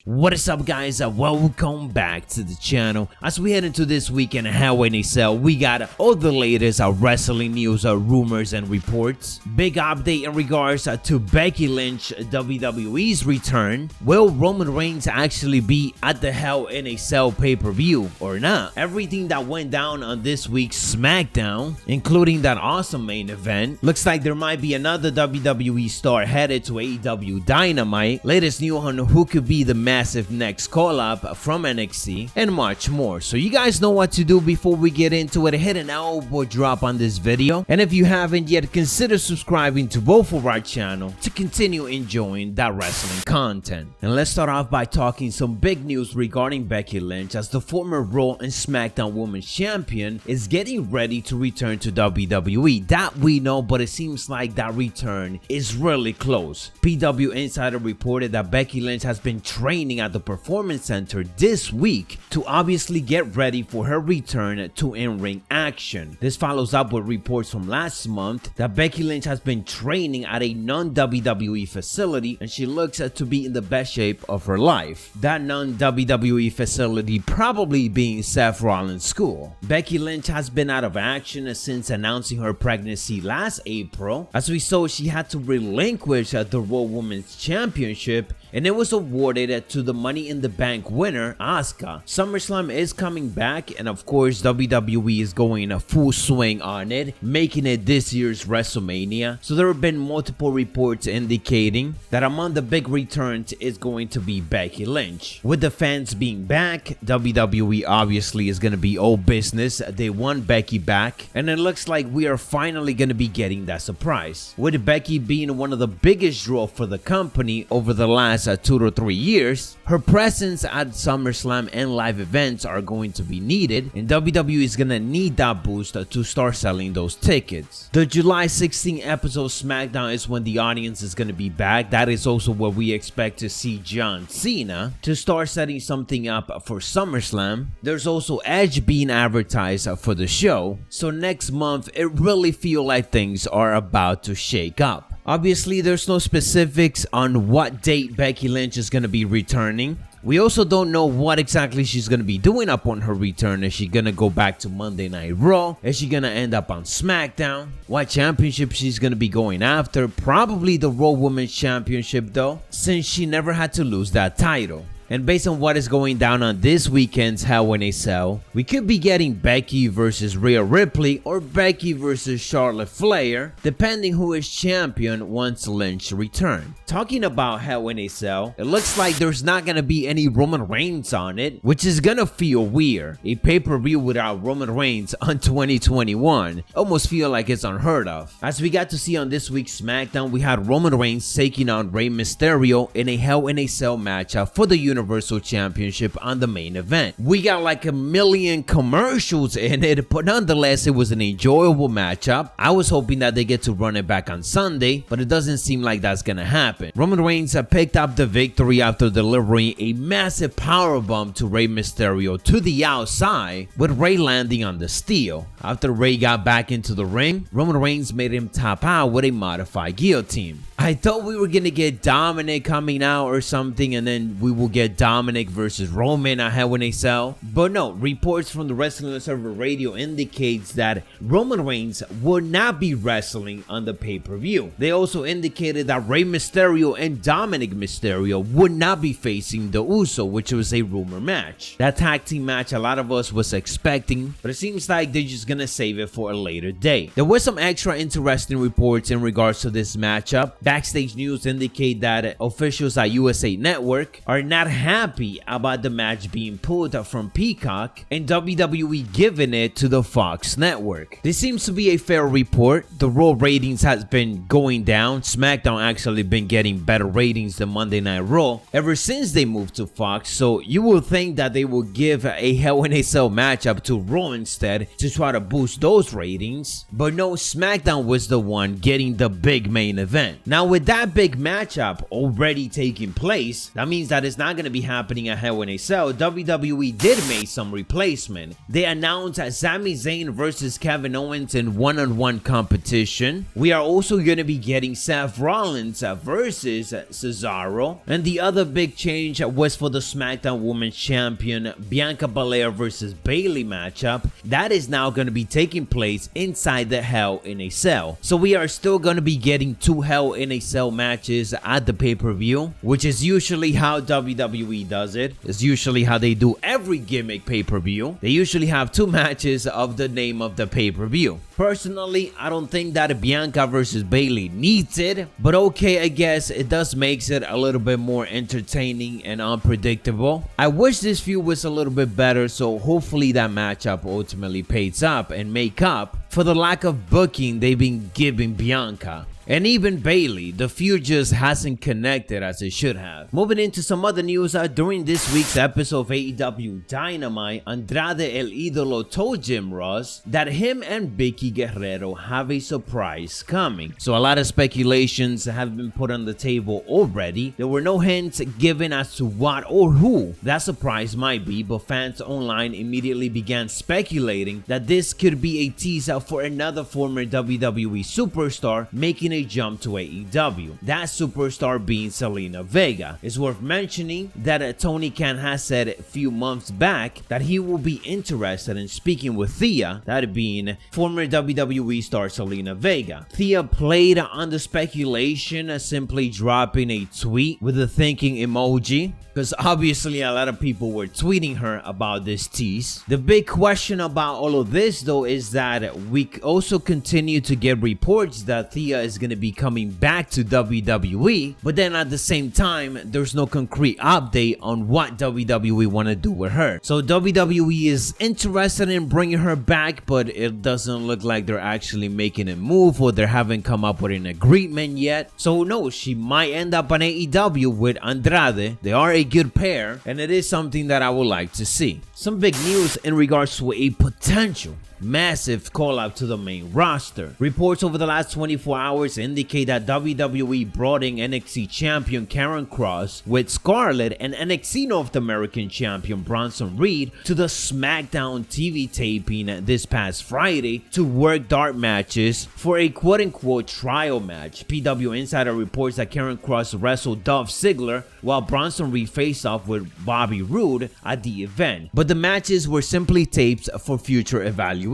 What is up, guys? Welcome back to the channel. As we head into this weekend Hell in a Cell, we got all the latest wrestling news, rumors, and reports. Big update in regards to Becky Lynch WWE's return. Will Roman Reigns actually be at the Hell in a Cell pay-per-view or not? Everything that went down on this week's SmackDown, including that awesome main event. Looks like there might be another WWE star headed to AEW Dynamite. Latest news on who could be the massive next call-up from NXT, and much more. So you guys know what to do. Before we get into it, hit an elbow drop on this video, and if you haven't yet, consider subscribing to both of our channel to continue enjoying that wrestling content. And let's start off by talking some big news regarding Becky Lynch, as the former Raw and SmackDown Women's Champion is getting ready to return to WWE. That we know, but it seems like that return is really close. PW Insider reported that Becky Lynch has been training at the Performance Center this week to obviously get ready for her return to in-ring action. This follows up with reports from last month that Becky Lynch has been training at a non-WWE facility, and she looks to be in the best shape of her life. That non-WWE facility probably being Seth Rollins' school. Becky Lynch has been out of action since announcing her pregnancy last April. As we saw, she had to relinquish the Raw Women's Championship, and it was awarded to the Money in the Bank winner, Asuka. SummerSlam is coming back, and of course WWE is going a full swing on it, making it this year's WrestleMania. So there have been multiple reports indicating that among the big returns is going to be Becky Lynch. With the fans being back, WWE obviously is going to be all business. They want Becky back, and it looks like we are finally going to be getting that surprise. With Becky being one of the biggest draws for the company over the last 2 to 3 years, her presence at SummerSlam and live events are going to be needed, and WWE is gonna need that boost to start selling those tickets. The July 16 episode SmackDown is when the audience is gonna be back. That is also where we expect to see John Cena to start setting something up for SummerSlam. There's also Edge being advertised for the show, so next month it really feels like things are about to shake up. Obviously, there's no specifics on what date Becky Lynch is going to be returning. We also don't know what exactly she's going to be doing upon her return. Is she going to go back to Monday Night Raw? Is she going to end up on SmackDown? What championship she's going to be going after? Probably the Raw Women's Championship though, since she never had to lose that title. And based on what is going down on this weekend's Hell in a Cell, we could be getting Becky versus Rhea Ripley or Becky versus Charlotte Flair, depending who is champion once Lynch returns. Talking about Hell in a Cell, it looks like there's not gonna be any Roman Reigns on it, which is gonna feel weird. A pay-per-view without Roman Reigns on 2021 almost feel like it's unheard of. As we got to see on this week's SmackDown, we had Roman Reigns taking on Rey Mysterio in a Hell in a Cell matchup for the Universal Championship on the main event. We got like a million commercials in it, but nonetheless it was an enjoyable matchup. I was hoping that they get to run it back on Sunday, but it doesn't seem like that's gonna happen. Roman Reigns picked up the victory after delivering a massive powerbomb to Rey Mysterio to the outside, with Rey landing on the steel. After Rey got back into the ring, Roman Reigns made him tap out with a modified guillotine. I thought we were gonna get Dominic coming out or something, and then we will get Dominic versus Roman at Hell in a Cell. But no, reports from the Wrestling Observer Radio indicates that Roman Reigns will not be wrestling on the pay-per-view. They also indicated that Rey Mysterio and Dominic Mysterio would not be facing the Uso, which was a rumor match. That tag team match a lot of us was expecting, but it seems like they're just gonna save it for a later date. There were some extra interesting reports in regards to this matchup. Backstage news indicate that officials at USA Network are not happy about the match being pulled from Peacock and WWE giving it to the Fox network. This seems to be a fair report. The Raw ratings has been going down. SmackDown actually been getting better ratings than Monday Night Raw ever since they moved to Fox, so you would think that they will give a Hell in a Cell matchup to Raw instead to try to boost those ratings. But no, SmackDown was the one getting the big main event. Now with that big matchup already taking place, that means that it's not going to to be happening at Hell in a Cell, WWE did make some replacement. They announced Sami Zayn versus Kevin Owens in one-on-one competition. We are also going to be getting Seth Rollins versus Cesaro. And the other big change was for the SmackDown Women's Champion Bianca Belair versus Bayley matchup. That is now going to be taking place inside the Hell in a Cell. So we are still going to be getting 2 Hell in a Cell matches at the pay-per-view, which is usually how WWE does it. It's usually how they do every gimmick pay-per-view. They usually have 2 matches of the name of the pay-per-view. Personally, I don't think that Bianca versus Bayley needs it, but okay, I guess it does makes it a little bit more entertaining and unpredictable. I wish this feud was a little bit better, so hopefully that matchup ultimately pays up and make up for the lack of booking they've been giving Bianca. And even Bayley, the feud just hasn't connected as it should have. Moving into some other news, during this week's episode of AEW Dynamite, Andrade El Idolo told Jim Ross that him and Vicky Guerrero have a surprise coming. So a lot of speculations have been put on the table already. There were no hints given as to what or who that surprise might be, but fans online immediately began speculating that this could be a teaser for another former WWE superstar making a jump to AEW. That superstar being Zelina Vega. It's worth mentioning that Tony Khan has said a few months back that he will be interested in speaking with Thea, that being former WWE star Zelina Vega. Thea played on the speculation, simply dropping a tweet with a thinking emoji, because obviously a lot of people were tweeting her about this tease. The big question about all of this though is that we also continue to get reports that Thea is going to be coming back to WWE, but then at the same time there's no concrete update on what WWE want to do with her. So WWE is interested in bringing her back, but it doesn't look like they're actually making a move, or they haven't come up with an agreement yet. So no, she might end up on AEW with Andrade. They are a good pair, and it is something that I would like to see. Some big news in regards to a potential massive call-up to the main roster. Reports over the last 24 hours indicate that WWE brought in NXT champion Karen Cross with Scarlett and NXT North American champion Bronson Reed to the SmackDown TV taping this past Friday to work dark matches for a quote-unquote trial match. PW Insider reports that Karen Cross wrestled Dolph Ziggler while Bronson Reed faced off with Bobby Roode at the event, but the matches were simply tapes for future evaluation.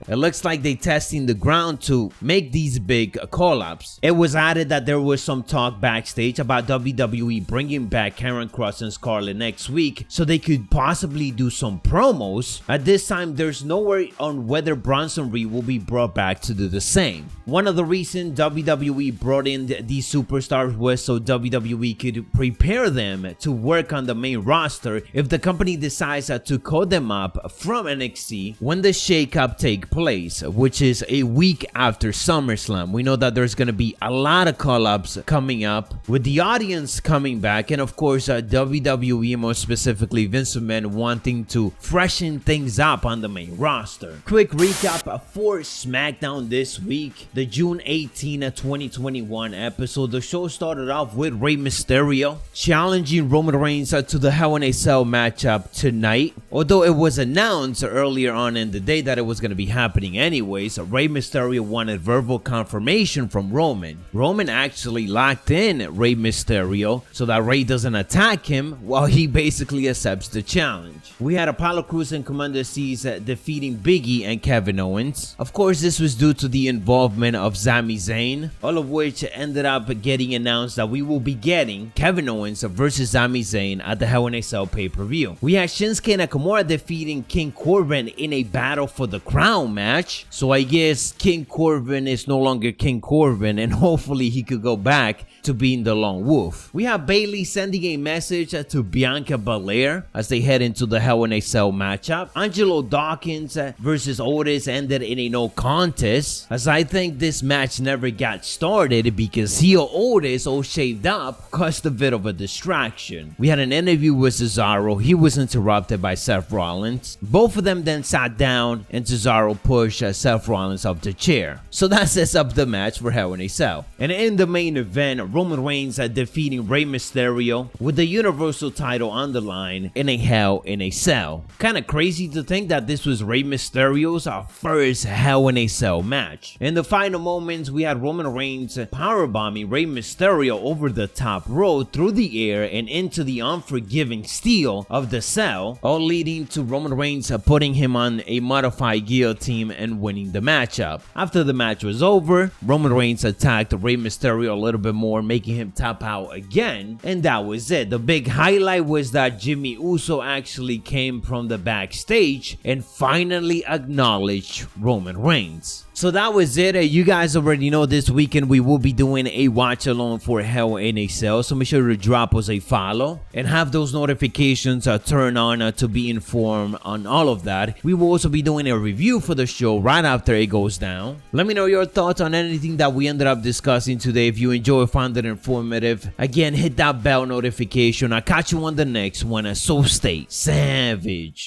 It looks like they testing the ground to make these big call-ups. It was added that there was some talk backstage about WWE bringing back Karen Cross and Scarlett next week so they could possibly do some promos. At this time, there's no word on whether Bronson Reed will be brought back to do the same. One of the reasons WWE brought in these superstars was so WWE could prepare them to work on the main roster if the company decides to call them up from NXT when the shakeup take place, which is a week after SummerSlam. We know that there's going to be a lot of call-ups coming up with the audience coming back, and of course WWE, more specifically Vince McMahon, wanting to freshen things up on the main roster. Quick recap for SmackDown this week. The June 18, 2021 episode, the show started off with Rey Mysterio challenging Roman Reigns to the Hell in a Cell matchup tonight. Although it was announced earlier on in the day that it was going to be happening anyways, Rey Mysterio wanted verbal confirmation from Roman. Roman actually locked in Rey Mysterio so that Rey doesn't attack him while he basically accepts the challenge. We had Apollo Crews and Commander C's defeating Big E and Kevin Owens. Of course, this was due to the involvement of Sami Zayn, all of which ended up getting announced that we will be getting Kevin Owens versus Sami Zayn at the Hell in a Cell pay-per-view. We had Shinsuke Nakamura defeating King Corbin in a battle for the crown match, so I guess King Corbin is no longer King Corbin, and hopefully he could go back to being the Lone Wolf. We have Bayley sending a message to Bianca Belair as they head into the Hell in a Cell matchup. Angelo Dawkins versus Otis ended in a no contest, as I think this match never got started because heel Otis, all shaved up, caused a bit of a distraction. We had an interview with Cesaro. He was interrupted by Seth Seth Rollins. Both of them then sat down and Cesaro pushed Seth Rollins off the chair. So that sets up the match for Hell in a Cell. And in the main event, Roman Reigns defeating Rey Mysterio with the Universal title on the line in a Hell in a Cell. Kinda crazy to think that this was Rey Mysterio's first Hell in a Cell match. In the final moments, we had Roman Reigns powerbombing Rey Mysterio over the top rope through the air and into the unforgiving steel of the cell, all leading to Roman Reigns putting him on a modified guillotine and winning the matchup. After the match was over, Roman Reigns attacked Rey Mysterio a little bit more, making him tap out again, and that was it. The big highlight was that Jimmy Uso actually came from the backstage and finally acknowledged Roman Reigns. So that was it. You guys already know this weekend we will be doing a watch along for Hell in a Cell, so make sure to drop us a follow and have those notifications turned on to be informed on all of that. We will also be doing a review for the show right after it goes down. Let me know your thoughts on anything that we ended up discussing today. If you enjoyed, found it informative, again, hit that bell notification. I'll catch you on the next one, so stay savage.